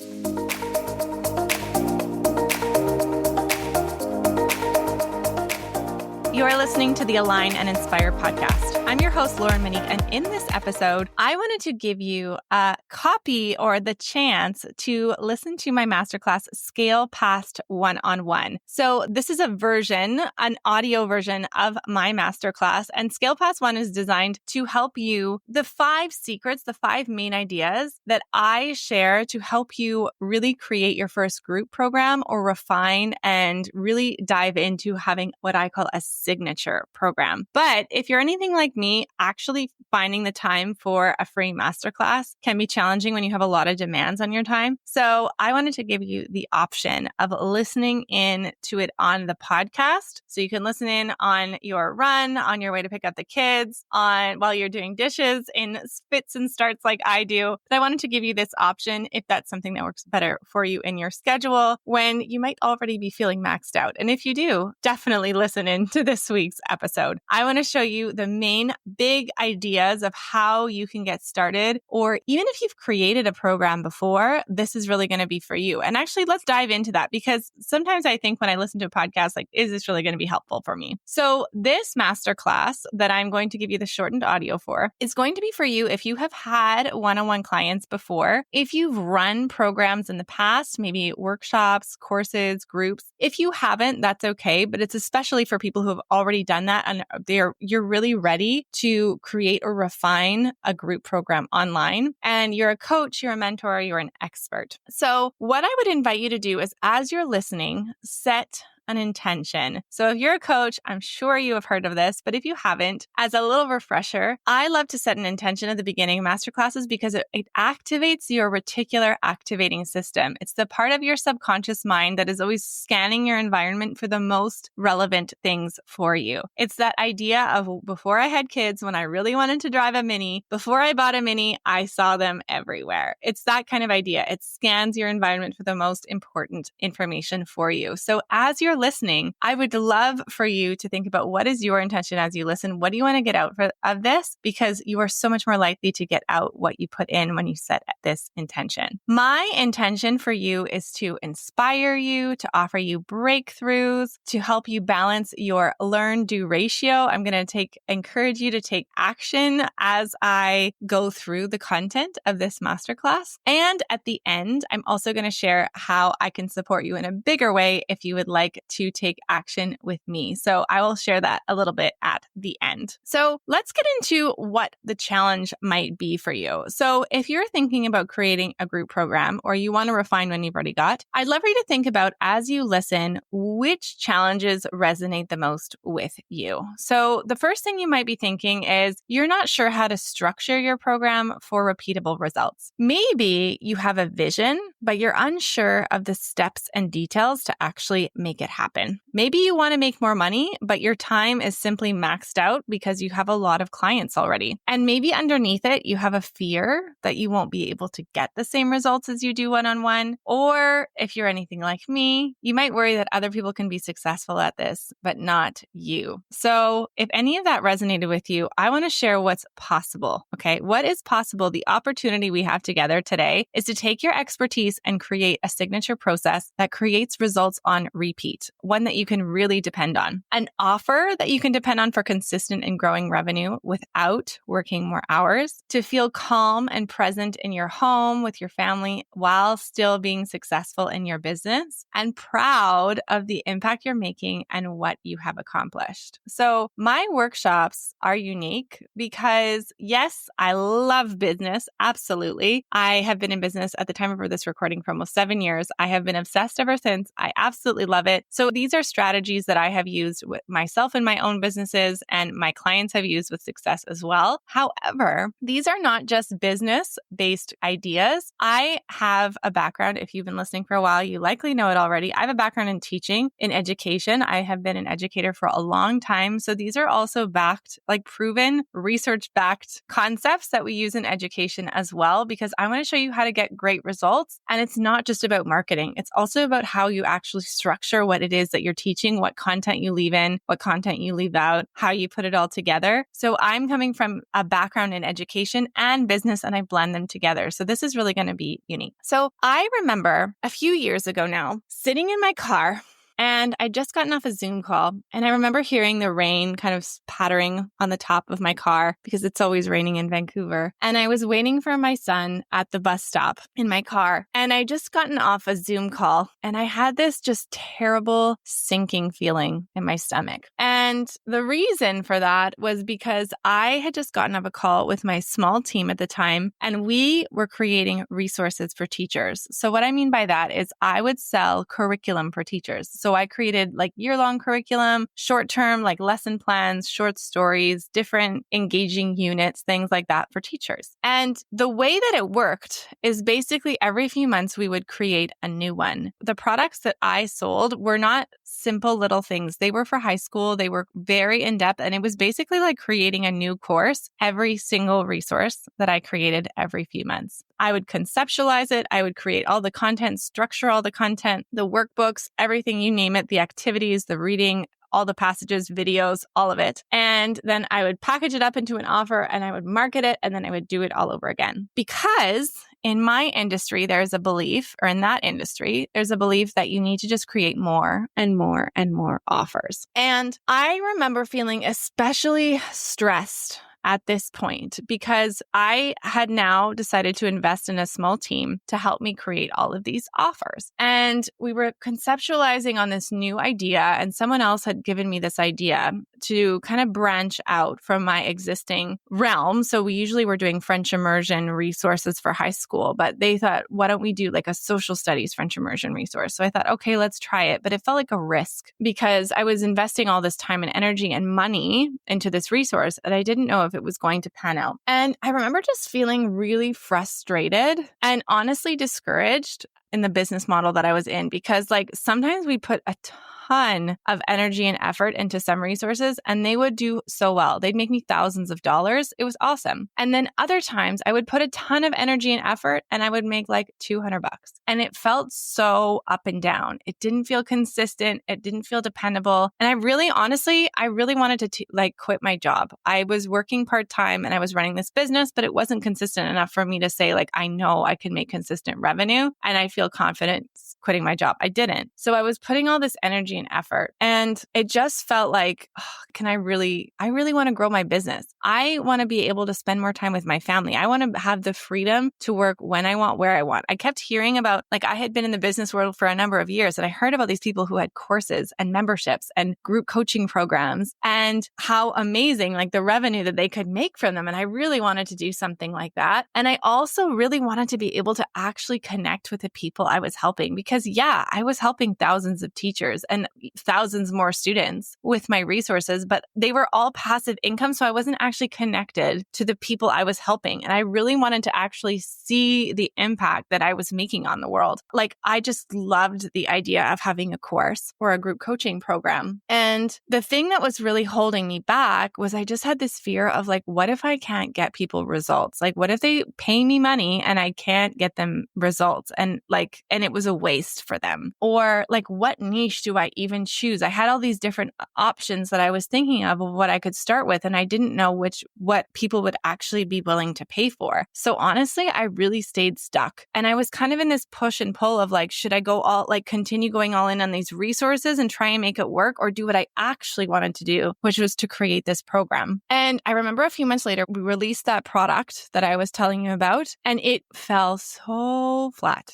You're listening to the Align and Inspire podcast. I'm your host, Lauren Monique, and in this episode, I wanted to give you a copy or the chance to listen to my masterclass, Scale Past One-on-One. So this is an audio version of my masterclass, and Scale Past One is designed to help you the 5 secrets, the 5 main ideas that I share to help you really create your first group program or refine and really dive into having what I call a signature program. But if you're anything like me, actually finding the time for a free masterclass can be challenging when you have a lot of demands on your time. So I wanted to give you the option of listening in to it on the podcast. So you can listen in on your run, on your way to pick up the kids, while you're doing dishes in spits and starts like I do. But I wanted to give you this option if that's something that works better for you in your schedule when you might already be feeling maxed out. And if you do, definitely listen in to this week's episode. I want to show you the main big ideas of how you can get started, or even if you've created a program before, this is really going to be for you. And actually, let's dive into that, because sometimes I think when I listen to a podcast, like, is this really going to be helpful for me? So this masterclass that I'm going to give you the shortened audio for is going to be for you if you have had one-on-one clients before, if you've run programs in the past, maybe workshops, courses, groups. If you haven't, that's okay, but it's especially for people who have already done that and you're really ready to create or refine a group program online, and you're a coach, you're a mentor, you're an expert. So what I would invite you to do is, as you're listening, set an intention. So if you're a coach, I'm sure you have heard of this, but if you haven't, as a little refresher, I love to set an intention at the beginning of masterclasses because it activates your reticular activating system. It's the part of your subconscious mind that is always scanning your environment for the most relevant things for you. It's that idea of before I had kids, when I really wanted to drive a Mini, before I bought a Mini, I saw them everywhere. It's that kind of idea. It scans your environment for the most important information for you. So as you're listening, I would love for you to think about what is your intention as you listen. What do you want to get out of this? Because you are so much more likely to get out what you put in when you set this intention. My intention for you is to inspire you, to offer you breakthroughs, to help you balance your learn-do ratio. I'm going to encourage you to take action as I go through the content of this masterclass. And at the end, I'm also going to share how I can support you in a bigger way if you would like to take action with me. So I will share that a little bit at the end. So let's get into what the challenge might be for you. So if you're thinking about creating a group program, or you want to refine one you've already got, I'd love for you to think about, as you listen, which challenges resonate the most with you. So the first thing you might be thinking is you're not sure how to structure your program for repeatable results. Maybe you have a vision, but you're unsure of the steps and details to actually make it happen. Maybe you want to make more money, but your time is simply maxed out because you have a lot of clients already. And maybe underneath it, you have a fear that you won't be able to get the same results as you do one-on-one. Or if you're anything like me, you might worry that other people can be successful at this, but not you. So if any of that resonated with you, I want to share what's possible. Okay. What is possible? The opportunity we have together today is to take your expertise and create a signature process that creates results on repeat, one that you can really depend on, an offer that you can depend on for consistent and growing revenue without working more hours, to feel calm and present in your home with your family while still being successful in your business, and proud of the impact you're making and what you have accomplished. So my workshops are unique because, yes, I love business. Absolutely. I have been in business at the time of this recording for almost 7 years. I have been obsessed ever since. I absolutely love it. So these are strategies that I have used with myself in my own businesses, and my clients have used with success as well. However, these are not just business-based ideas. I have a background. If you've been listening for a while, you likely know it already. I have a background in teaching, in education. I have been an educator for a long time. So these are also backed, like proven, research-backed concepts that we use in education as well, because I want to show you how to get great results. And it's not just about marketing. It's also about how you actually structure what what it is that you're teaching, what content you leave in, what content you leave out, how you put it all together. So I'm coming from a background in education and business, and I blend them together. So this is really going to be unique. So I remember a few years ago now, sitting in my car, and I'd just gotten off a Zoom call, and I remember hearing the rain kind of pattering on the top of my car because it's always raining in Vancouver. And I was waiting for my son at the bus stop in my car, and I just gotten off a Zoom call, and I had this just terrible sinking feeling in my stomach. And the reason for that was because I had just gotten off a call with my small team at the time, and we were creating resources for teachers. So what I mean by that is I would sell curriculum for teachers. So I created like year-long curriculum, short-term like lesson plans, short stories, different engaging units, things like that for teachers. And the way that it worked is basically every few months we would create a new one. The products that I sold were not simple little things. They were for high school. They were very in-depth. And it was basically like creating a new course, every single resource that I created every few months. I would conceptualize it. I would create all the content, structure all the content, the workbooks, everything, you name it, the activities, the reading, all the passages, videos, all of it. And then I would package it up into an offer and I would market it, and then I would do it all over again. Because in my industry, there's a belief, or in that industry, there's a belief that you need to just create more and more and more offers. And I remember feeling especially stressed at this point because I had now decided to invest in a small team to help me create all of these offers. And we were conceptualizing on this new idea, and someone else had given me this idea to kind of branch out from my existing realm. So we usually were doing French immersion resources for high school, but they thought, why don't we do like a social studies French immersion resource? So I thought, okay, let's try it. But it felt like a risk because I was investing all this time and energy and money into this resource, and I didn't know if it was going to pan out. And I remember just feeling really frustrated and honestly discouraged in the business model that I was in, because like sometimes we put a ton of energy and effort into some resources and they would do so well. They'd make me thousands of dollars. It was awesome. And then other times I would put a ton of energy and effort and I would make like $200. And it felt so up and down. It didn't feel consistent. It didn't feel dependable. And I really, honestly, I really wanted to like quit my job. I was working part-time and I was running this business, but it wasn't consistent enough for me to say like, I know I can make consistent revenue and I feel confident quitting my job. I didn't. So I was putting all this energy and effort, and it just felt like, I really want to grow my business. I want to be able to spend more time with my family. I want to have the freedom to work when I want, where I want. I kept hearing about, like, I had been in the business world for a number of years, and I heard about these people who had courses and memberships and group coaching programs and how amazing, like, the revenue that they could make from them. And I really wanted to do something like that. And I also really wanted to be able to actually connect with the people I was helping, because yeah, I was helping thousands of teachers and thousands more students with my resources, but they were all passive income. So I wasn't actually connected to the people I was helping. And I really wanted to actually see the impact that I was making on the world. Like, I just loved the idea of having a course or a group coaching program. And the thing that was really holding me back was I just had this fear of like, what if I can't get people results? Like, what if they pay me money and I can't get them results? And it was a waste for them. Or like, what niche do I even choose? I had all these different options that I was thinking of what I could start with, and I didn't know what people would actually be willing to pay for. So honestly, I really stayed stuck. And I was kind of in this push and pull of like, should I continue going all in on these resources and try and make it work, or do what I actually wanted to do, which was to create this program? And I remember a few months later, we released that product that I was telling you about, and it fell so flat.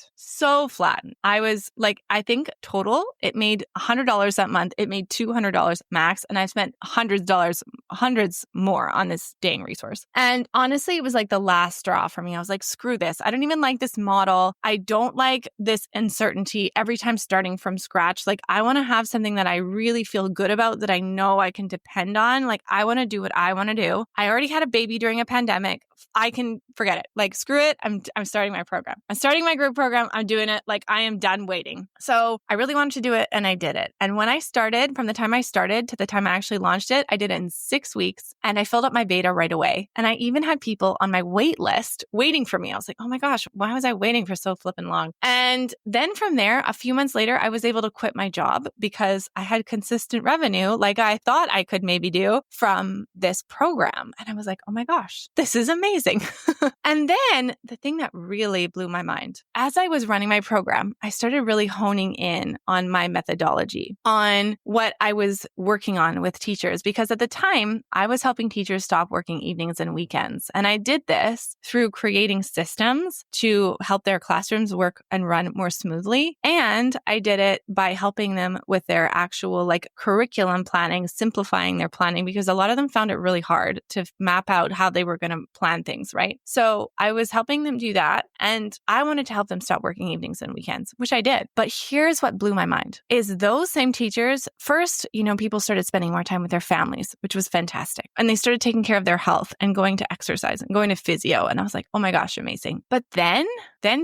I was like, I think total, it made $100 that month. It made $200 max. And I spent hundreds more on this dang resource. And honestly, it was like the last straw for me. I was like, screw this. I don't even like this model. I don't like this uncertainty every time starting from scratch. Like, I want to have something that I really feel good about, that I know I can depend on. Like, I want to do what I want to do. I already had a baby during a pandemic. I can forget it. Like, screw it. I'm starting my program. I'm starting my group program. I'm doing it. Like, I am done waiting. So I really wanted to do it and I did it. And when I started, from the time I started to the time I actually launched it, I did it in 6 weeks and I filled up my beta right away. And I even had people on my wait list waiting for me. I was like, oh my gosh, why was I waiting for so flipping long? And then from there, a few months later, I was able to quit my job because I had consistent revenue like I thought I could maybe do from this program. And I was like, oh my gosh, this is amazing. And then the thing that really blew my mind, as I was running my program, I started really honing in on my methodology, on what I was working on with teachers, because at the time I was helping teachers stop working evenings and weekends. And I did this through creating systems to help their classrooms work and run more smoothly. And I did it by helping them with their actual like curriculum planning, simplifying their planning, because a lot of them found it really hard to map out how they were going to plan things, right? So I was helping them do that. And I wanted to help them stop working evenings and weekends, which I did. But here's what blew my mind is those same teachers, first, people started spending more time with their families, which was fantastic. And they started taking care of their health and going to exercise and going to physio. And I was like, oh my gosh, amazing. But then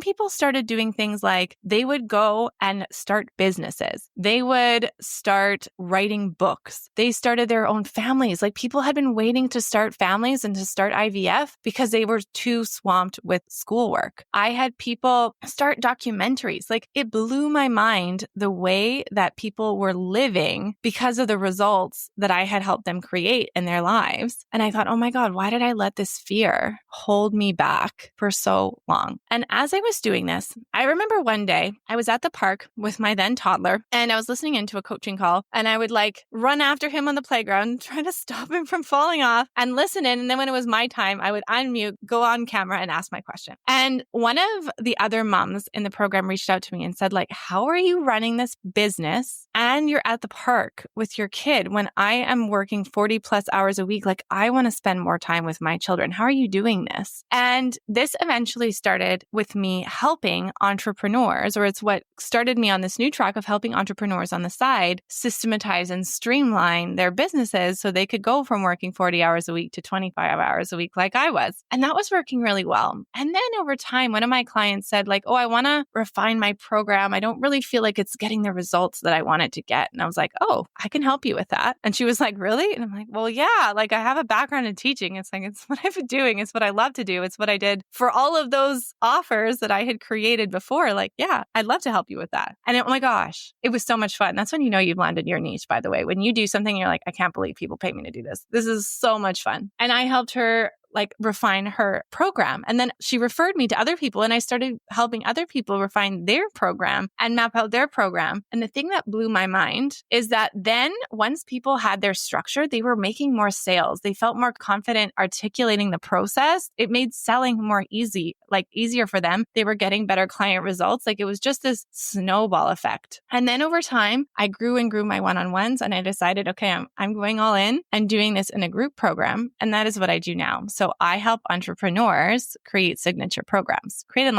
people started doing things like they would go and start businesses. They would start writing books. They started their own families. Like people had been waiting to start families and to start IVF because they were too swamped with schoolwork. I had people start documentaries. Like it blew my mind the way that people were living because of the results that I had helped them create in their lives. And I thought, oh my God, why did I let this fear hold me back for so long? And as I was doing this, I remember one day I was at the park with my then toddler and I was listening into a coaching call and I would like run after him on the playground, trying to stop him from falling off and listen in. And then when it was my time, I would unmute, go on camera and ask my question. And one of the other moms in the program reached out to me and said, like, how are you running this business and you're at the park with your kid when I am working 40 plus hours a week? Like, I want to spend more time with my children. How are you doing this? And this eventually started with me helping entrepreneurs, or it's what started me on this new track of helping entrepreneurs on the side systematize and streamline their businesses so they could go from working 40 hours a week to 25 hours a week like I was. And that was working really well. And then over time, one of my clients said like, oh, I want to refine my program. I don't really feel like it's getting the results that I want it to get. And I was like, oh, I can help you with that. And she was like, really? And I'm like, well, yeah, like I have a background in teaching. It's like, it's what I've been doing. It's what I love to do. It's what I did for all of those offers that I had created before. Like, yeah, I'd love to help you with that. And oh my gosh, it was so much fun. That's when you know you've landed your niche, by the way. When you do something, you're like, I can't believe people pay me to do this. This is so much fun. And I helped her like refine her program. And then she referred me to other people and I started helping other people refine their program and map out their program. And the thing that blew my mind is that then once people had their structure, they were making more sales. They felt more confident articulating the process. It made selling more easier for them. They were getting better client results. Like it was just this snowball effect. And then over time, I grew and grew my one-on-ones and I decided, okay, I'm going all in and doing this in a group program. And that is what I do now. So I help entrepreneurs create signature programs, create and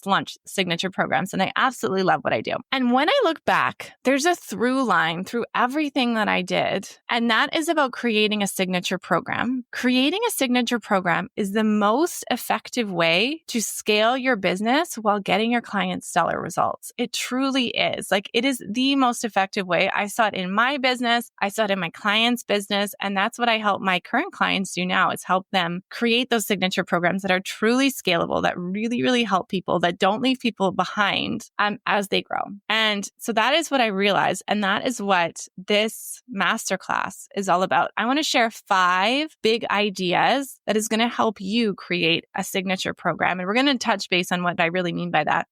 launch signature programs. And I absolutely love what I do. And when I look back, there's a through line through everything that I did. And that is about creating a signature program. Creating a signature program is the most effective way to scale your business while getting your clients stellar results. It truly is. Like it is the most effective way. I saw it in my business. I saw it in my clients' business. And that's what I help my current clients do now is help them create those signature programs that are truly scalable, that really, really help people, that don't leave people behind as they grow. And so that is what I realized. And that is what this masterclass is all about. I want to share 5 big ideas that is going to help you create a signature program. And we're going to touch base on what I really mean by that,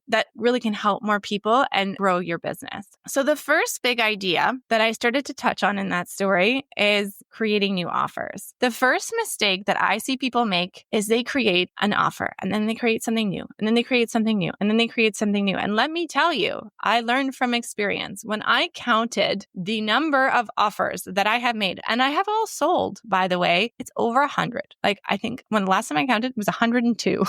that really can help more people and grow your business. So the first big idea that I started to touch on in that story is creating new offers. The first mistake that I see people make is they create an offer and then they create something new and then they create something new and then they create something new. And let me tell you, I learned from experience. When I counted the number of offers that I have made, and I have all sold, by the way, it's over 100. Like, I think when the last time I counted, it was 102.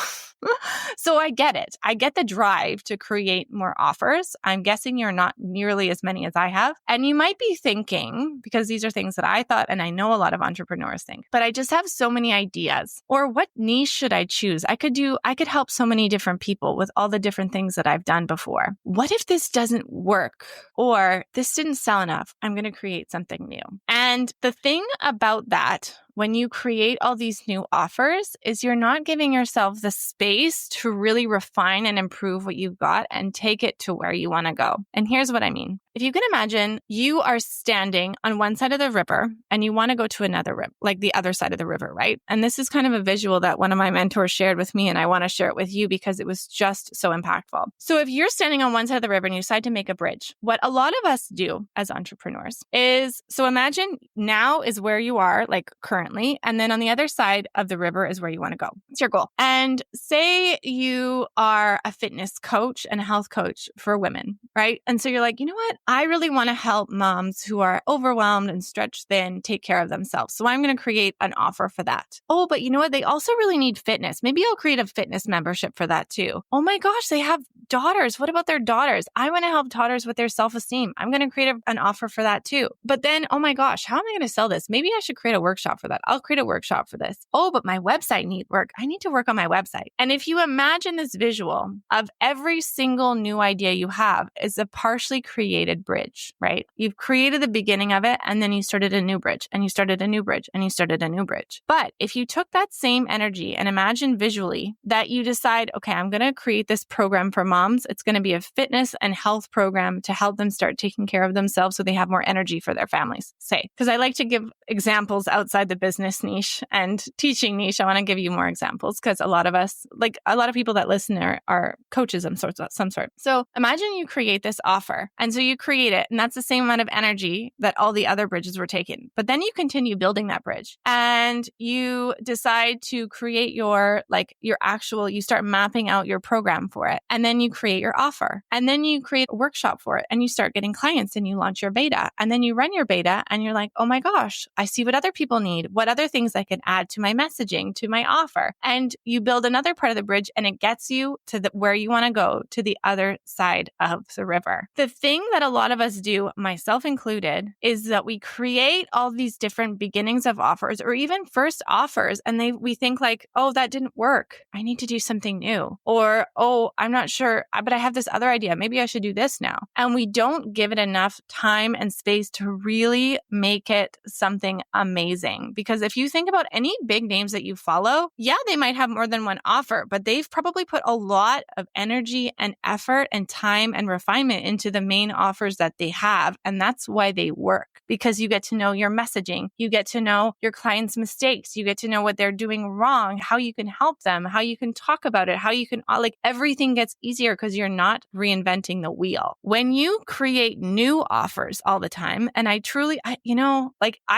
So I get it. I get the drive to create more offers. I'm guessing you're not nearly as many as I have. And you might be thinking, because these are things that I thought, and I know a lot of entrepreneurs think, but I just have so many ideas. Or what niche should I choose? I could help so many different people with all the different things that I've done before. What if this doesn't work? Or this didn't sell enough? I'm going to create something new. And the thing about that, when you create all these new offers, is you're not giving yourself the space to really refine and improve what you've got and take it to where you want to go. And here's what I mean. If you can imagine you are standing on one side of the river and you want to go to another river, like the other side of the river, right? And this is kind of a visual that one of my mentors shared with me, and I want to share it with you because it was just so impactful. So if you're standing on one side of the river and you decide to make a bridge, what a lot of us do as entrepreneurs is, so imagine now is where you are, like currently, and then on the other side of the river is where you want to go. It's your goal. And say you are a fitness coach and a health coach for women, right? And so you're like, you know what? I really want to help moms who are overwhelmed and stretched thin take care of themselves. So I'm going to create an offer for that. Oh, but you know what? They also really need fitness. Maybe I'll create a fitness membership for that too. Oh my gosh, they have daughters. What about their daughters? I want to help daughters with their self-esteem. I'm going to create an offer for that too. But then, oh my gosh, how am I going to sell this? Maybe I should create a workshop for that. I'll create a workshop for this. Oh, but my website needs work. I need to work on my website. And if you imagine this visual of every single new idea you have is a partially created bridge, right? You've created the beginning of it, and then you started a new bridge, and you started a new bridge, and you started a new bridge. But if you took that same energy and imagine visually that you decide, okay, I'm going to create this program for moms. It's going to be a fitness and health program to help them start taking care of themselves so they have more energy for their families, say. Because I like to give examples outside the business niche and teaching niche. I want to give you more examples because a lot of us, like a lot of people that listen are coaches of some sort. So imagine you create this offer. And so you create it, and that's the same amount of energy that all the other bridges were taking. But then you continue building that bridge and you decide to create you start mapping out your program for it. And then you create your offer. And then you create a workshop for it and you start getting clients and you launch your beta. And then you run your beta and you're like, oh my gosh, I see what other people need, what other things I can add to my messaging, to my offer. And you build another part of the bridge and it gets you to where you want to go, to the other side of the river. The thing that a lot of us do, myself included, is that we create all these different beginnings of offers or even first offers. And we think like, oh, that didn't work. I need to do something new. Or, oh, I'm not sure, but I have this other idea. Maybe I should do this now. And we don't give it enough time and space to really make it something amazing. Because if you think about any big names that you follow, yeah, they might have more than one offer, but they've probably put a lot of energy and effort and time and refinement into the main offers that they have. And that's why they work, because you get to know your messaging. You get to know your clients' mistakes. You get to know what they're doing wrong, how you can help them, how you can talk about it, how you can, everything gets easier because you're not reinventing the wheel. When you create new offers all the time, and I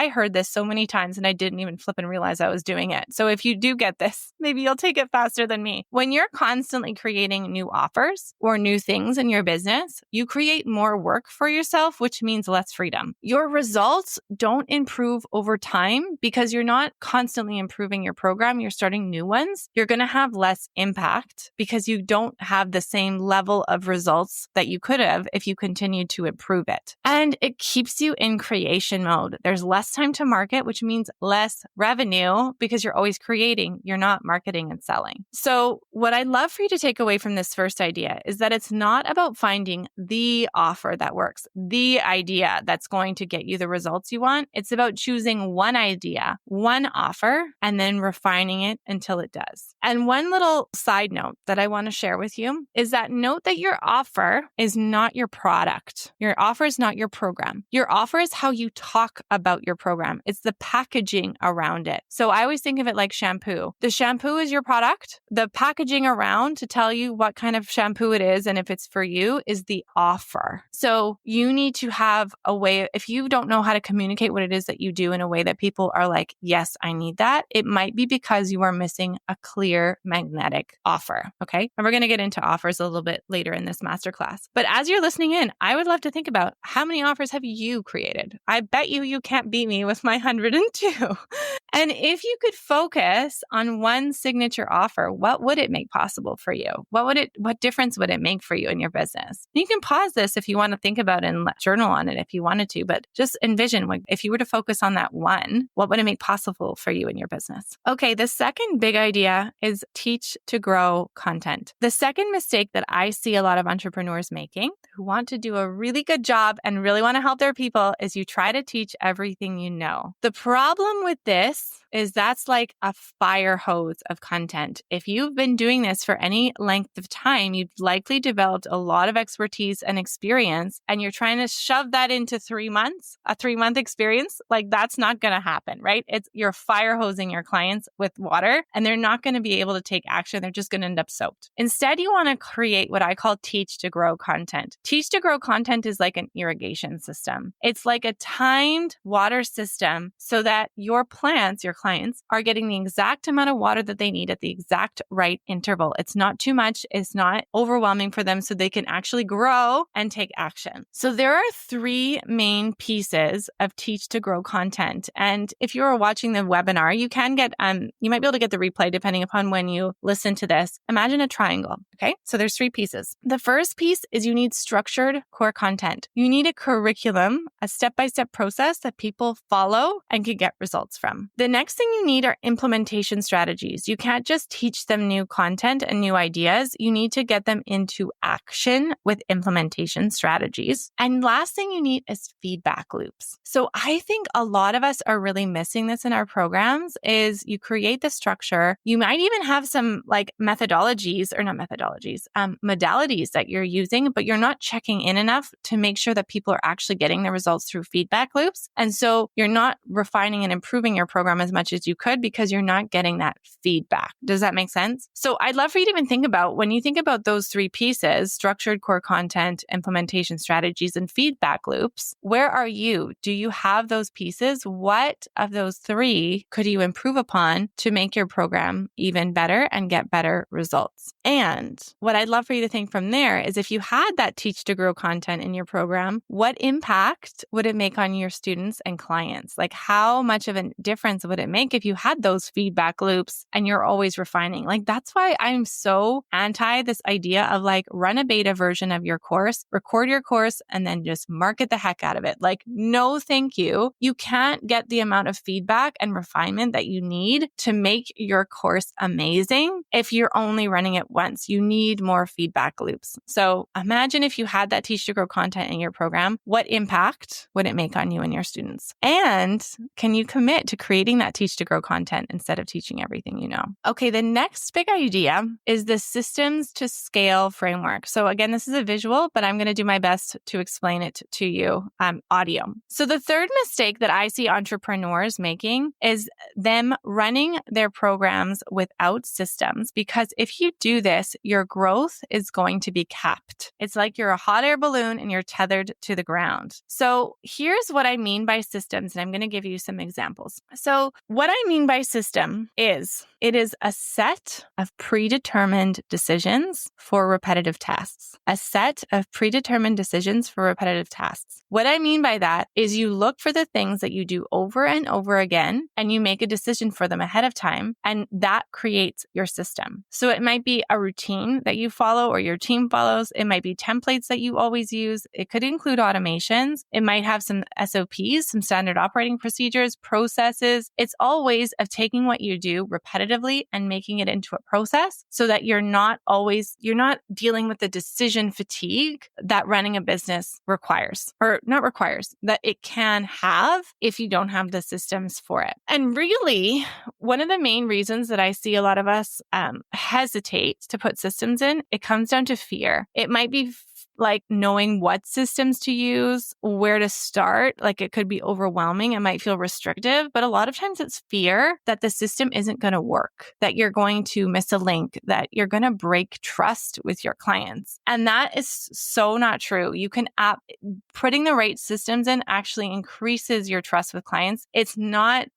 heard this so many times and I didn't even flip and realize I was doing it. So if you do get this, maybe you'll take it faster than me. When you're constantly creating new offers or new things in your business, you create more work for yourself, which means less freedom. Your results don't improve over time because you're not constantly improving your program. You're starting new ones. You're going to have less impact because you don't have the same level of results that you could have if you continued to improve it. And it keeps you in creation mode. There's less time to market, which means less revenue because you're always creating. You're not marketing and selling. So what I'd love for you to take away from this first idea is that it's not about finding the offer that works, the idea that's going to get you the results you want. It's about choosing one idea, one offer, and then refining it until it does. And one little side note that I want to share with you is that note that your offer is not your product. Your offer is not your program. Your offer is how you talk about your program. It's the packaging around it. So I always think of it like shampoo. The shampoo is your product. The packaging around to tell you what kind of shampoo it is and if it's for you is the offer. So you need to have a way, if you don't know how to communicate what it is that you do in a way that people are like, yes, I need that, it might be because you are missing a clear magnetic offer. Okay. And we're going to get into offers offers a little bit later in this masterclass. But as you're listening in, I would love to think about how many offers have you created? I bet you can't beat me with my 102. And if you could focus on one signature offer, what would it make possible for you? What difference would it make for you in your business? You can pause this if you want to think about it and journal on it if you wanted to, but just envision if you were to focus on that one, what would it make possible for you in your business? Okay, the second big idea is teach to grow content. The second mistake that I see a lot of entrepreneurs making who want to do a really good job and really want to help their people is you try to teach everything you know. The problem with this is that's like a fire hose of content. If you've been doing this for any length of time, you've likely developed a lot of expertise and experience, and you're trying to shove that into 3 months, a 3-month experience. Like that's not going to happen, right? You're fire hosing your clients with water and they're not going to be able to take action. They're just going to end up soaked. Instead, you want to create what I call teach to grow content. Teach to grow content is like an irrigation system. It's like a timed water system so that your plants, your clients, are getting the exact amount of water that they need at the exact right interval. It's not too much. It's not overwhelming for them so they can actually grow and take action. So there are 3 main pieces of teach to grow content. And if you're watching the webinar, you can get, you might be able to get the replay depending upon when you listen to this. Imagine a triangle. Okay. So there's 3 pieces. The first piece is you need structured core content. You need a curriculum, a step-by-step process that people follow and can get results from. The next thing you need are implementation strategies. You can't just teach them new content and new ideas. You need to get them into action with implementation strategies. And last thing you need is feedback loops. So I think a lot of us are really missing this in our programs is you create the structure. You might even have some like modalities that you're using, but you're not checking in enough to make sure that people are actually getting the results through feedback loops. And so you're not refining and improving your program as much as you could because you're not getting that feedback. Does that make sense? So I'd love for you to even think about when you think about those 3 pieces, structured core content, implementation strategies, and feedback loops, where are you? Do you have those pieces? What of those 3 could you improve upon to make your program even better and get better results? And what I'd love for you to think from there is if you had that teach to grow content in your program, what impact would it make on your students and clients? Like how much of a difference would it make if you had those feedback loops and you're always refining? Like that's why I'm so anti this idea of like run a beta version of your course, record your course, and then just market the heck out of it. Like no, thank you. You can't get the amount of feedback and refinement that you need to make your course amazing if you're only running it once. You need more feedback loops. So imagine if you had that teach to grow content in your program, what impact would it make on you and your students? And can you commit to creating that teach to grow content instead of teaching everything you know? Okay, the next big idea is the systems to scale framework. So again, this is a visual, but I'm going to do my best to explain it to you audio. So the third mistake that I see entrepreneurs making is them running their programs without systems, because if you do this, your growth is going to be capped. It's like you're a hot air balloon and you're tethered to the ground. So here's what I mean by systems, and I'm going to give you some examples. So what I mean by system is it is a set of predetermined decisions for repetitive tasks. A set of predetermined decisions for repetitive tasks. What I mean by that is you look for the things that you do over and over again, and you make a decision for them ahead of time, and that creates your system. So it might be a routine that you follow or your team follows. It might be templates that you always use. It could include automations. It might have some SOPs, some standard operating procedures, processes. It's all ways of taking what you do repetitively and making it into a process so that you're not dealing with the decision fatigue that running a business requires, or not requires, that it can have if you don't have the systems for it. And really, one of the main reasons that I see a lot of us hesitate to put systems in, it comes down to fear. It might be like knowing what systems to use, where to start. Like it could be overwhelming. It might feel restrictive, but a lot of times it's fear that the system isn't going to work, that you're going to miss a link, that you're going to break trust with your clients. And that is so not true. You can putting the right systems in actually increases your trust with clients. It's not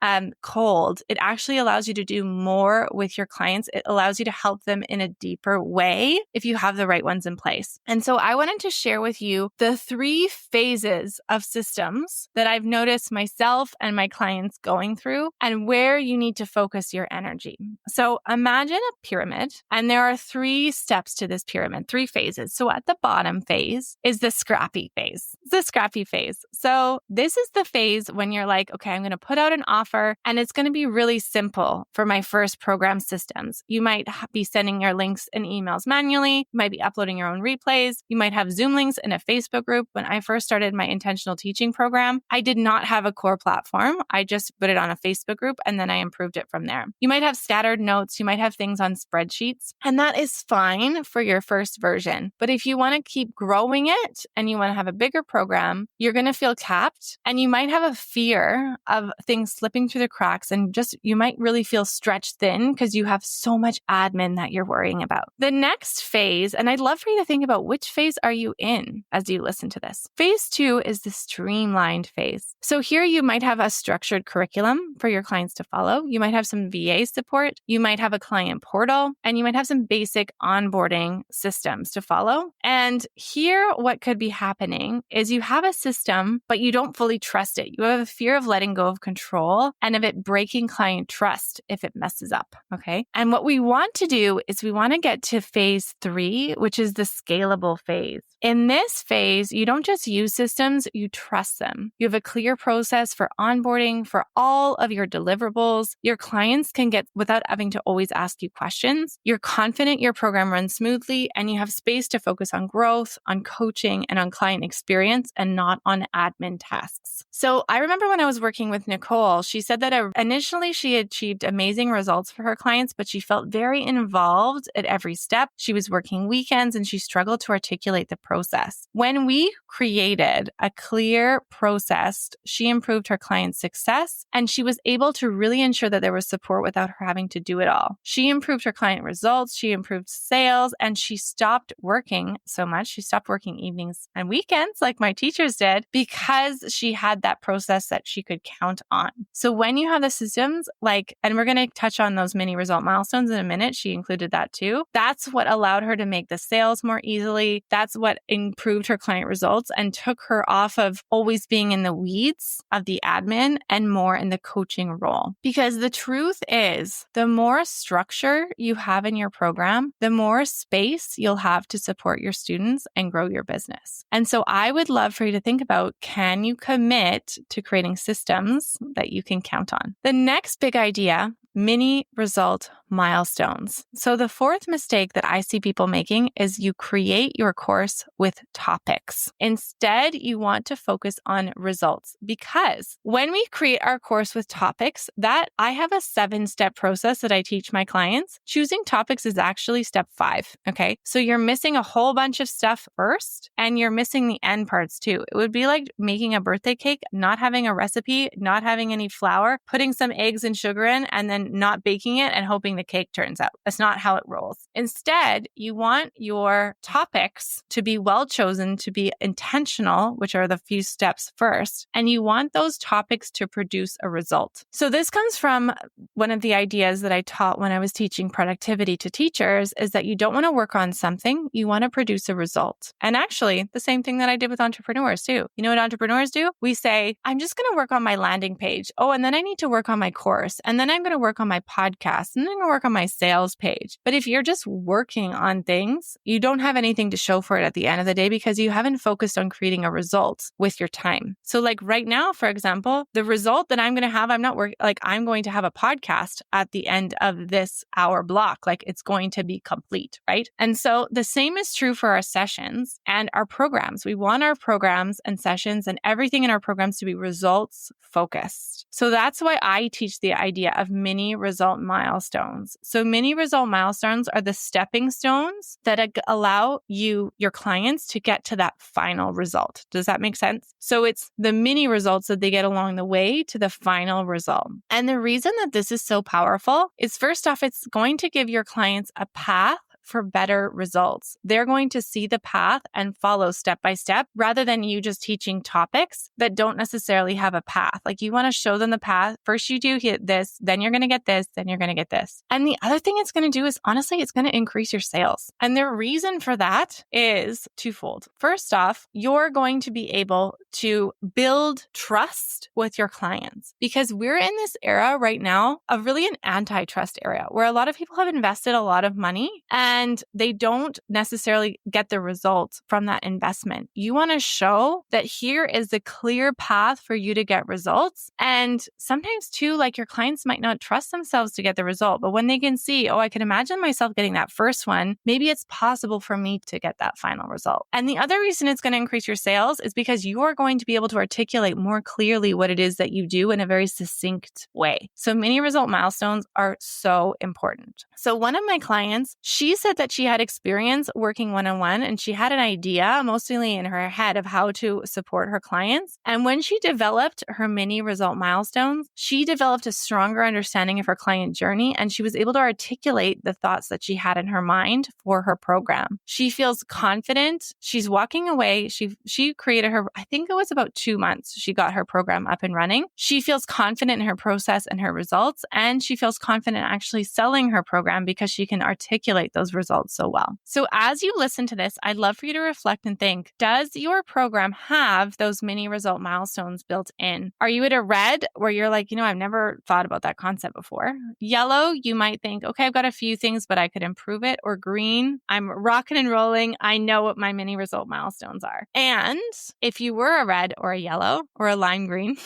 cold. It actually allows you to do more with your clients. It allows you to help them in a deeper way if you have the right ones in place. And so I wanted to share with you the 3 phases of systems that I've noticed myself and my clients going through and where you need to focus your energy. So imagine a pyramid, and there are 3 steps to this pyramid, 3 phases. So at the bottom phase is the scrappy phase. The scrappy phase. So this is the phase when you're like, okay, I'm going to put out an offer and it's going to be really simple for my first program systems. You might be sending your links and emails manually. You might be uploading your own replays. You might have Zoom links in a Facebook group. When I first started my intentional teaching program, I did not have a core platform. I just put it on a Facebook group and then I improved it from there. You might have scattered notes. You might have things on spreadsheets, and that is fine for your first version. But if you want to keep growing it and you want to have a bigger program, you're going to feel capped and you might have a fear of things slipping through the cracks, and you might really feel stretched thin because you have so much admin that you're worrying about. The next phase, and I'd love for you to think about which phase are you in as you listen to this. Phase 2 is the streamlined phase. So here you might have a structured curriculum for your clients to follow. You might have some VA support. You might have a client portal, and you might have some basic onboarding systems to follow. And here, what could be happening is you have a system, but you don't fully trust it. You have a fear of letting go of control and of it breaking client trust if it messes up. Okay. And what we want to do is we want to get to phase 3, which is the scalable phase. In this phase, you don't just use systems, you trust them. You have a clear process for onboarding for all of your deliverables. Your clients can get without having to always ask you questions. You're confident your program runs smoothly, and you have space to focus on growth, on coaching, and on client experience, and not on admin tasks. So I remember when I was working with Nicole, she said that initially she achieved amazing results for her clients, but she felt very involved at every step. She was working weekends and she struggled to articulate the process. When we created a clear process, she improved her client's success, and she was able to really ensure that there was support without her having to do it all. She improved her client results, she improved sales, and she stopped working so much. She stopped working evenings and weekends like my teachers did because she had that process that she could count on. So when you have the systems, and we're going to touch on those mini result milestones in a minute, she included that too. That's what allowed her to make the sales more easily. That's what improved her client results and took her off of always being in the weeds of the admin and more in the coaching role. Because the truth is, the more structure you have in your program, the more space you'll have to support your students and grow your business. And so I would love for you to think about, can you commit to creating systems that you can count on? The next big idea, mini result milestones. So the 4th mistake that I see people making is you create your course with topics. Instead, you want to focus on results, because when we create our course with topics, that I have a 7-step process that I teach my clients. Choosing topics is actually step 5. Okay. So you're missing a whole bunch of stuff first, and you're missing the end parts too. It would be like making a birthday cake, not having a recipe, not having any flour, putting some eggs and sugar in, and then not baking it and hoping the cake turns out. That's not how it rolls. Instead, you want your topics to be well chosen, to be intentional, which are the few steps first, and you want those topics to produce a result. So this comes from one of the ideas that I taught when I was teaching productivity to teachers, is that you don't want to work on something, you want to produce a result. And actually, the same thing that I did with entrepreneurs too. You know what entrepreneurs do? We say, I'm just going to work on my landing page. Oh, and then I need to work on my course. And then I'm going to work on my podcast, and then I'm going to work on my sales page. But if you're just working on things, you don't have anything to show for it at the end of the day because you haven't focused on creating a result with your time. So like right now, for example, the result that I'm going to have, I'm going to have a podcast at the end of this hour block. Like it's going to be complete, right? And so the same is true for our sessions and our programs. We want our programs and sessions and everything in our programs to be results focused. So that's why I teach the idea of mini result milestones. milestones. So mini result milestones are the stepping stones that allow your clients to get to that final result. Does that make sense? So it's the mini results that they get along the way to the final result. And the reason that this is so powerful is, first off, it's going to give your clients a path for better results. They're going to see the path and follow step by step rather than you just teaching topics that don't necessarily have a path. Like, you want to show them the path. First you do this, then you're going to get this, then you're going to get this. And the other thing it's going to do is, honestly, it's going to increase your sales. And the reason for that is twofold. First off, you're going to be able to build trust with your clients, because we're in this era right now of really an antitrust area where a lot of people have invested a lot of money and they don't necessarily get the results from that investment. You want to show that here is the clear path for you to get results. And sometimes too, like, your clients might not trust themselves to get the result, but when they can see, oh, I can imagine myself getting that first one, maybe it's possible for me to get that final result. And the other reason it's going to increase your sales is because you're going to be able to articulate more clearly what it is that you do in a very succinct way. So mini result milestones are so important. So one of my clients, she said that she had experience working one-on-one and she had an idea mostly in her head of how to support her clients. And when she developed her mini result milestones, she developed a stronger understanding of her client journey, and she was able to articulate the thoughts that she had in her mind for her program. She feels confident. She's walking away. She created her, I think it was about 2 months, she got her program up and running. She feels confident in her process and her results, and she feels confident actually selling her program because she can articulate those results so well. So as you listen to this, I'd love for you to reflect and think, does your program have those mini result milestones built in? Are you at a red where you're like, I've never thought about that concept before? Yellow, you might think, okay, I've got a few things, but I could improve it. Or green, I'm rocking and rolling. I know what my mini result milestones are. And if you were a red or a yellow or a lime green,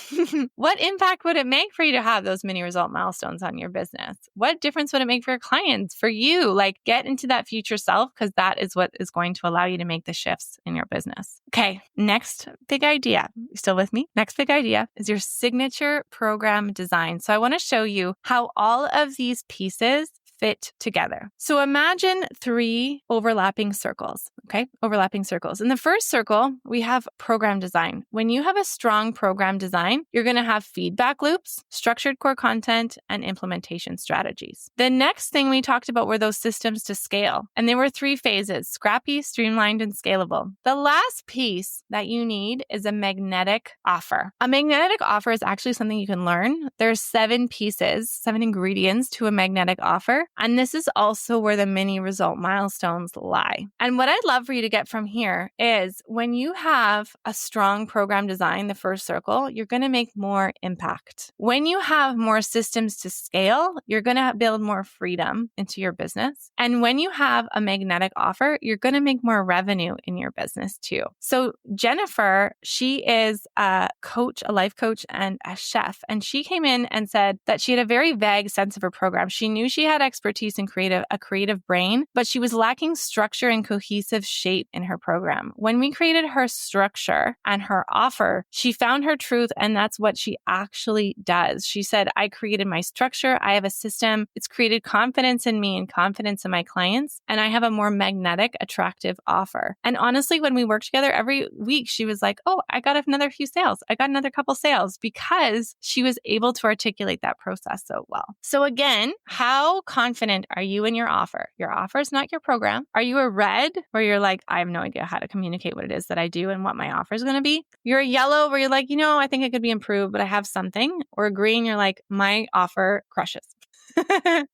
what impact would it make for you to have those mini result milestones on your business? What difference would it make for your clients, for you? Like, get into that future self, because that is what is going to allow you to make the shifts in your business. Okay, next big idea. You still with me? Next big idea is your signature program design. So I want to show you how all of these pieces fit together. So imagine 3 overlapping circles, okay? Overlapping circles. In the first circle, we have program design. When you have a strong program design, you're going to have feedback loops, structured core content, and implementation strategies. The next thing we talked about were those systems to scale. And there were 3 phases: scrappy, streamlined, and scalable. The last piece that you need is a magnetic offer. A magnetic offer is actually something you can learn. There's 7 pieces, 7 ingredients to a magnetic offer. And this is also where the mini result milestones lie. And what I'd love for you to get from here is, when you have a strong program design, the first circle, you're going to make more impact. When you have more systems to scale, you're going to build more freedom into your business. And when you have a magnetic offer, you're going to make more revenue in your business too. So Jennifer, she is a coach, a life coach, and a chef. And she came in and said that she had a very vague sense of her program. She knew she had expertise in a creative brain, but she was lacking structure and cohesive shape in her program. When we created her structure and her offer, she found her truth, and that's what she actually does. She said, I created my structure. I have a system. It's created confidence in me and confidence in my clients, and I have a more magnetic, attractive offer. And honestly, when we worked together every week, she was like, oh, I got another few sales. I got another couple sales, because she was able to articulate that process so well. So again, how confident are you in your offer? Your offer is not your program. Are you a red where you're like, I have no idea how to communicate what it is that I do and what my offer is going to be? You're a yellow where you're like, I think it could be improved, but I have something. Or a green, you're like, my offer crushes.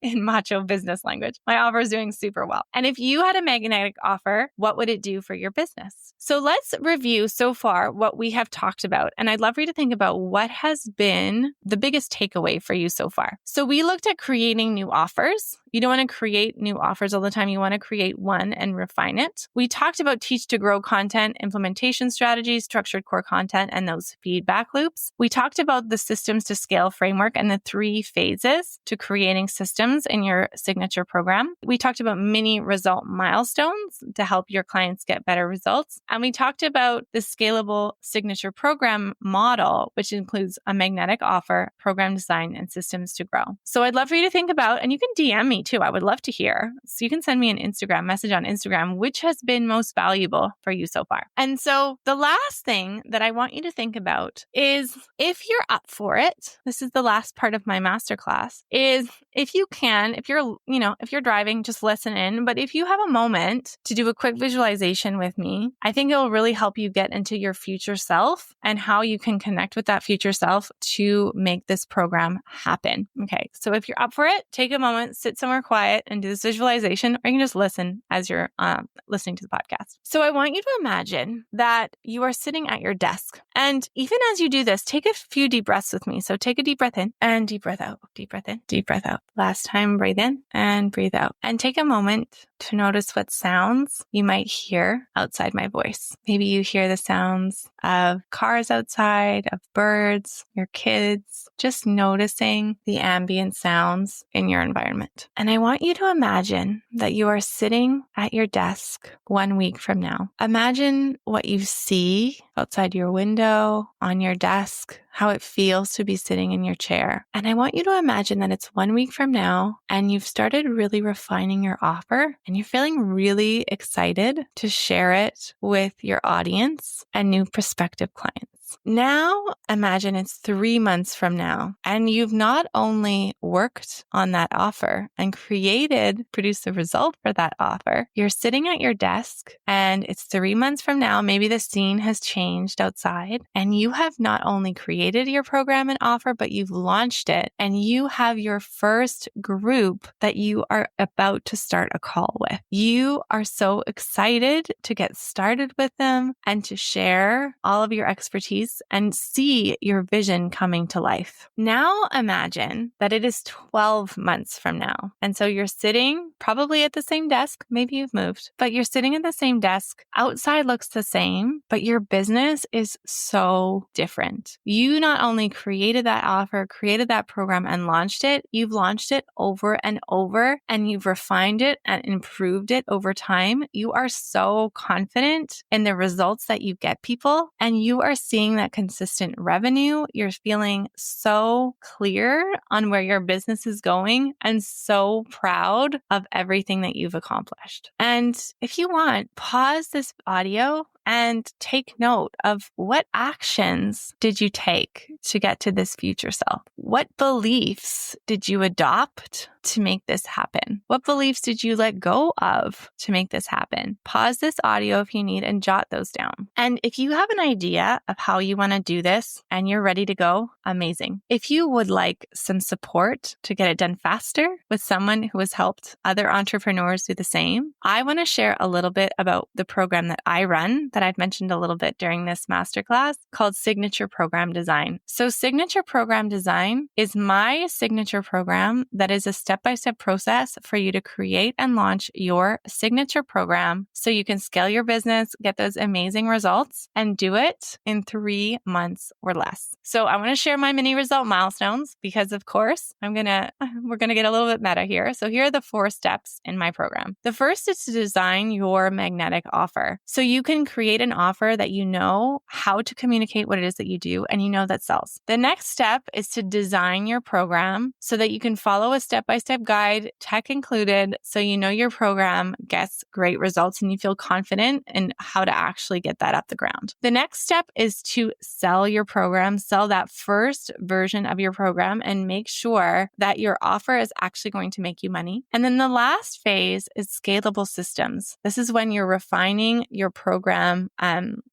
In macho business language, my offer is doing super well. And if you had a magnetic offer, what would it do for your business? So let's review so far what we have talked about. And I'd love for you to think about what has been the biggest takeaway for you so far. So we looked at creating new offers. You don't want to create new offers all the time. You want to create one and refine it. We talked about teach to grow content, implementation strategies, structured core content, and those feedback loops. We talked about the systems to scale framework and the 3 phases to create creating systems in your signature program. We talked about mini result milestones to help your clients get better results. And we talked about the scalable signature program model, which includes a magnetic offer, program design, and systems to grow. So I'd love for you to think about, and you can DM me too. I would love to hear. So you can send me an Instagram message on Instagram, which has been most valuable for you so far. And so the last thing that I want you to think about is if you're up for it, this is the last part of my masterclass, is if you can, if you're driving, just listen in. But if you have a moment to do a quick visualization with me, I think it'll really help you get into your future self and how you can connect with that future self to make this program happen. Okay. So if you're up for it, take a moment, sit somewhere quiet and do this visualization, or you can just listen as you're listening to the podcast. So I want you to imagine that you are sitting at your desk. And even as you do this, take a few deep breaths with me. So take a deep breath in and deep breath out, deep breath in, deep breath out. Last time, breathe in and breathe out. And take a moment to notice what sounds you might hear outside my voice. Maybe you hear the sounds of cars outside, of birds, your kids, just noticing the ambient sounds in your environment. And I want you to imagine that you are sitting at your desk 1 week from now. Imagine what you see outside your window, on your desk, how it feels to be sitting in your chair. And I want you to imagine that it's 1 week from now and you've started really refining your offer and you're feeling really excited to share it with your audience and new prospective clients. Now, imagine it's 3 months from now and you've not only worked on that offer and produced a result for that offer, you're sitting at your desk and it's 3 months from now, maybe the scene has changed outside and you have not only created your program and offer, but you've launched it and you have your first group that you are about to start a call with. You are so excited to get started with them and to share all of your expertise and see your vision coming to life. Now imagine that it is 12 months from now. And so you're sitting probably at the same desk. Maybe you've moved, but you're sitting at the same desk. Outside looks the same, but your business is so different. You not only created that offer, created that program and launched it, you've launched it over and over and you've refined it and improved it over time. You are so confident in the results that you get people and you are seeing that consistent revenue. You're feeling so clear on where your business is going and so proud of everything that you've accomplished. And if you want, pause this audio and take note of what actions did you take to get to this future self? What beliefs did you adopt to make this happen? What beliefs did you let go of to make this happen? Pause this audio if you need and jot those down. And if you have an idea of how you want to do this and you're ready to go, amazing. If you would like some support to get it done faster with someone who has helped other entrepreneurs do the same, I want to share a little bit about the program that I run that I've mentioned a little bit during this masterclass called Signature Program Design. So Signature Program Design is my signature program that is a step-by-step process for you to create and launch your signature program so you can scale your business, get those amazing results, and do it in 3 months or less. So I want to share my mini result milestones because, of course, we're going to get a little bit meta here. So here are the 4 steps in my program. The first is to design your magnetic offer. So you can create an offer that you know how to communicate what it is that you do and you know that sells. The next step is to design your program so that you can follow a step-by-step guide, tech included, so you know your program gets great results and you feel confident in how to actually get that up the ground. The next step is to sell your program, sell that first version of your program and make sure that your offer is actually going to make you money. And then the last phase is scalable systems. This is when you're refining your program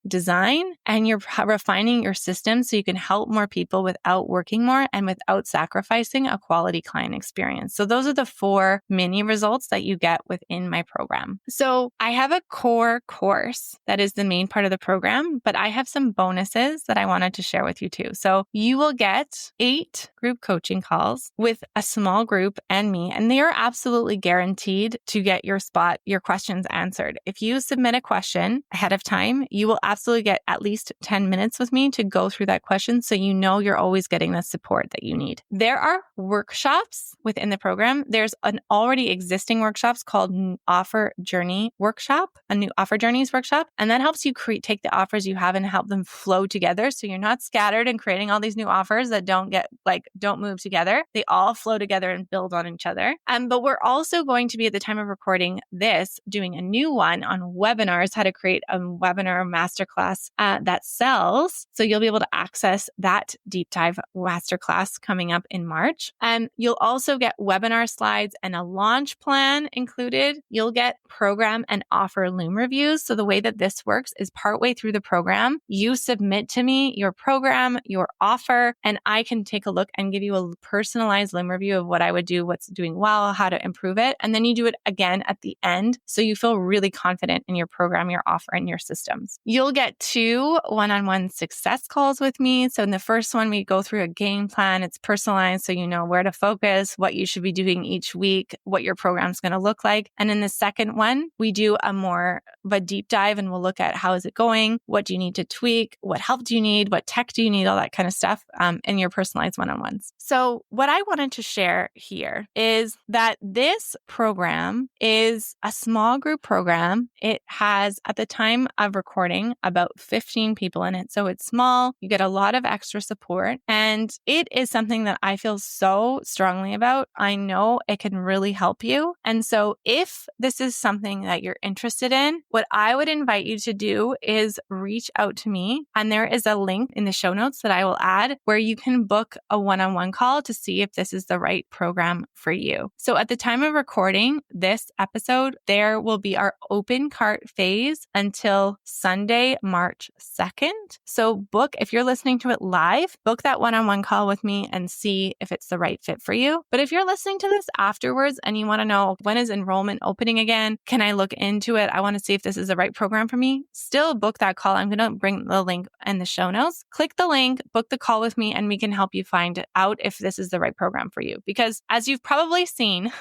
design and you're refining your system so you can help more people without working more and without sacrificing a quality client experience. So those are the 4 mini results that you get within my program. So I have a core course that is the main part of the program, but I have some bonuses that I wanted to share with you too. So you will get 8 group coaching calls with a small group and me, and they are absolutely guaranteed to get your questions answered. If you submit a question ahead of time, you will absolutely get at least 10 minutes with me to go through that question so you know you're always getting the support that you need. There are workshops within the program. There's an already existing workshops called Offer Journey Workshop, a new Offer Journeys workshop. And that helps you take the offers you have and help them flow together. So you're not scattered and creating all these new offers that don't move together. They all flow together and build on each other. But we're also going to be, at the time of recording this, doing a new one on webinars, how to create a webinar masterclass that sells. So you'll be able to access that deep dive masterclass coming up in March. And you'll also get webinar slides and a launch plan included. You'll get program and offer Loom reviews. So the way that this works is partway through the program, you submit to me your program, your offer, and I can take a look and give you a personalized Loom review of what I would do, what's doing well, how to improve it. And then you do it again at the end. So you feel really confident in your program, your offer, and your systems. You'll get 2 one-on-one success calls with me. So in the first one, we go through a game plan. It's personalized, so you know where to focus, what you should be doing each week, what your program's going to look like. And in the second one, we do a more of a deep dive and we'll look at how is it going? What do you need to tweak? What help do you need? What tech do you need? All that kind of stuff in your personalized one-on-ones. So what I wanted to share here is that this program is a small group program. It has, at the time of recording, about 15 people in it. So it's small. You get a lot of extra support. And it is something that I feel so strongly about. I know it can really help you. And so if this is something that you're interested in, what I would invite you to do is reach out to me. And there is a link in the show notes that I will add where you can book a one-on-one call to see if this is the right program for you. So at the time of recording this episode, there will be our open cart phase until Sunday, March 2nd. So if you're listening to it live, book that one-on-one call with me and see if it's the right fit for you. But if you're listening to this afterwards and you want to know, when is enrollment opening again? Can I look into it? I want to see if this is the right program for me. Still book that call. I'm going to bring the link in the show notes. Click the link, book the call with me, and we can help you find out if this is the right program for you. Because as you've probably seen,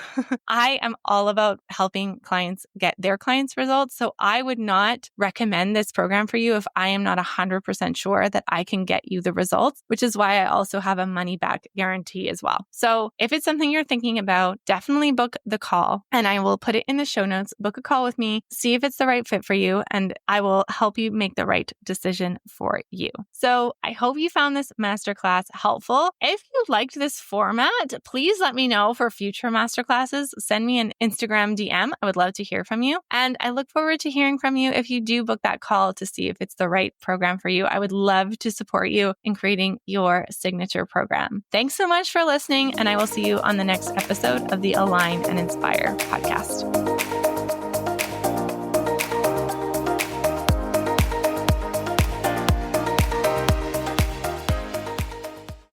I am all about helping clients get their clients' results. So I would not recommend this program for you if I am not 100% sure that I can get you the results, which is why I also have a money back guarantee as well. So if it's something you're thinking about, definitely book the call and I will put it in the show notes. Book a call with me, see if it's the right fit for you, and I will help you make the right decision for you. So I hope you found this masterclass helpful. If you liked this format, please let me know for future masterclasses. Send me an Instagram DM. I would love to hear from you. And I look forward to hearing from you if you do book that call to see if it's the right program for you. I would love to support you in creating your signature program. Thanks so much for listening, and I will see you on the next episode of the Align and Inspire podcast.